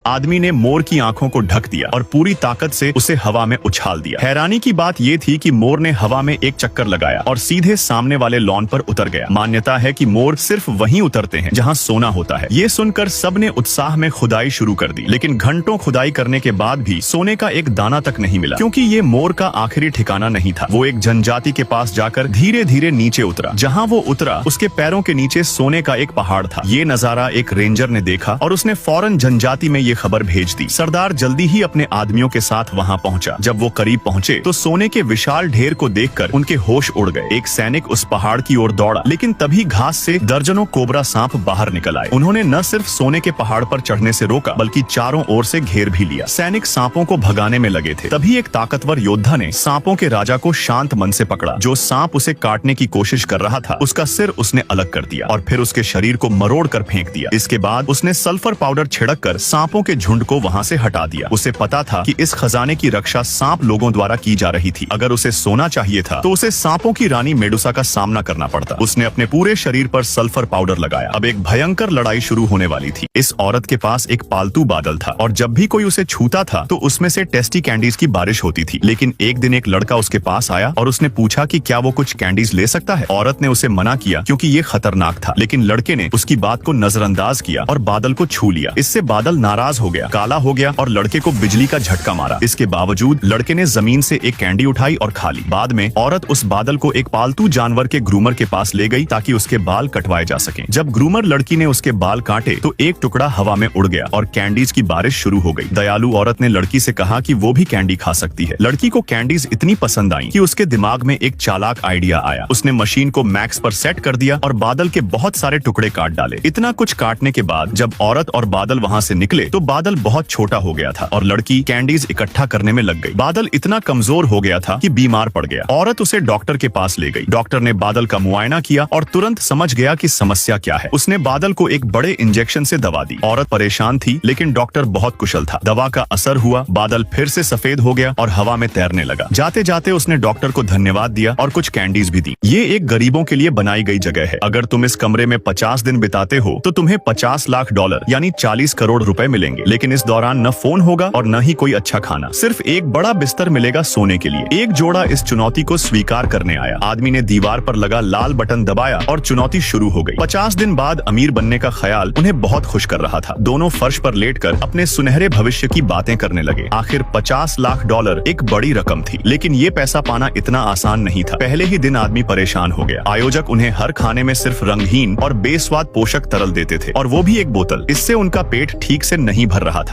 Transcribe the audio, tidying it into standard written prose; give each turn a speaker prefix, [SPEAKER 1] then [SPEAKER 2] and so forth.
[SPEAKER 1] आदमी ने मोर की आंखों को ढक दिया और पूरी ताकत से उसे हवा में उछाल दिया। हैरानी की बात यह थी कि मोर ने हवा में एक चक्कर लगाया और सीधे सामने वाले लॉन पर उतर गया। मान्यता है कि मोर सिर्फ वहीं उतरते हैं जहां सोना होता है। ये सुनकर सबने उत्साह में खुदाई शुरू कर दी, लेकिन घंटों खुदाई करने के बाद भी सोने का एक दाना तक नहीं मिला, क्योंकि ये मोर का आखिरी ठिकाना नहीं था। वो एक जनजाति के पास जाकर धीरे धीरे नीचे उतरा। जहाँ वो उतरा उसके पैरों के नीचे सोने का एक पहाड़ था। ये नजारा एक रेंजर ने देखा और उसने फौरन जनजाति में ये खबर भेज दी। सरदार जल्दी ही अपने आदमियों के साथ वहाँ पहुँचा। जब वो करीब पहुँचे तो सोने के विशाल ढेर को देखकर उनके होश उड़ गए। एक सैनिक उस पहाड़ की ओर दौड़ा, लेकिन तभी घास से दर्जनों कोबरा सांप बाहर निकल आए। उन्होंने न सिर्फ सोने के पहाड़ पर चढ़ने से रोका, बल्कि चारों ओर से घेर भी लिया। सैनिक सांपों को भगाने में लगे थे। तभी एक ताकतवर योद्धा ने सांपों के राजा को शांत मन से पकड़ा। जो सांप उसे काटने की कोशिश कर रहा था, उसका सिर उसने अलग कर दिया और फिर उसके शरीर को मरोड़ कर फेंक दिया। इसके बाद उसने सल्फर पाउडर छिड़क कर सांपों के झुंड को वहाँ से हटा दिया। उसे पता था कि इस खजाने की रक्षा सांप लोगों द्वारा की जा रही थी। अगर उसे सोना चाहिए था तो उसे सांपों की रानी मेडुसा का सामना करना पड़ता। उसने अपने पूरे शरीर पर सल्फर पाउडर लगाया। अब एक भयंकर लड़ाई शुरू होने वाली थी। इस औरत के पास एक पालतू बादल था और जब भी कोई उसे छूता था तो उसमें से टेस्टी कैंडीज की बारिश होती थी। लेकिन एक दिन एक लड़का उसके पास आया और उसने पूछा कि क्या वो कुछ कैंडीज ले सकता है। औरत ने उसे मना किया क्योंकि ये खतरनाक था, लेकिन लड़के ने उसकी बात को नजरअंदाज किया और बादल को छू लिया। इससे बादल नाराज हो गया, काला हो गया और लड़के को बिजली का झटका मारा। इसके बावजूद लड़के ने जमीन से एक कैंडी उठाई और खा ली। बाद में औरत उस बादल को एक पालतू जानवर के ग्रूमर के पास ले गई ताकि उसके बाल कटवाए जा सकें। जब ग्रूमर लड़की ने उसके बाल काटे तो एक टुकड़ा हवा में उड़ गया और कैंडीज की बारिश शुरू हो गई। दयालु औरत ने लड़की से कहा कि वो भी कैंडी खा सकती है। लड़की को कैंडीज इतनी पसंद आई कि उसके दिमाग में एक चालाक आइडिया आया। उसने मशीन को मैक्स पर सेट कर दिया और बादल के बहुत सारे टुकड़े काट डाले। इतना कुछ काटने के बाद जब औरत और बादल वहाँ से निकले तो बादल बहुत छोटा हो गया था और लड़की कैंडीज इकट्ठा करने में लग गई। बादल इतना कमजोर हो गया था कि बीमार पड़ गया। औरत उसे डॉक्टर के पास ले गई। डॉक्टर ने बादल का मुआयना किया और तुरंत समझ गया कि समस्या क्या है। उसने बादल को एक बड़े इंजेक्शन से दवा दी। औरत परेशान थी, लेकिन डॉक्टर बहुत कुशल था। दवा का असर हुआ, बादल फिर से सफेद हो गया और हवा में तैरने लगा। जाते जाते उसने डॉक्टर को धन्यवाद दिया और कुछ कैंडीज भी दी। ये एक गरीबों के लिए बनाई गई जगह है। अगर तुम इस कमरे में 50 दिन बिताते हो तो तुम्हें $50 लाख यानी 40 करोड़ रुपए मिलेंगे। लेकिन इस दौरान न फोन होगा और न ही कोई अच्छा खाना। सिर्फ एक बड़ा बिस्तर मिलेगा सोने के लिए। एक जोड़ा इस चुनौती को स्वीकार करने आया। आदमी ने दीवार पर लगा लाल बटन दबाया और चुनौती शुरू हो गई। 50 दिन बाद अमीर बनने का ख्याल उन्हें बहुत खुश कर रहा था। दोनों फर्श पर लेटकर अपने सुनहरे भविष्य की बातें करने लगे। आखिर $50 लाख एक बड़ी रकम थी, लेकिन ये पैसा पाना इतना आसान नहीं था। पहले ही दिन आदमी परेशान हो गया। आयोजक उन्हें हर खाने में सिर्फ रंगहीन और बेस्वाद पोषक तरल देते थे, और वो भी एक बोतल। इससे उनका पेट ठीक से नहीं भर रहा था।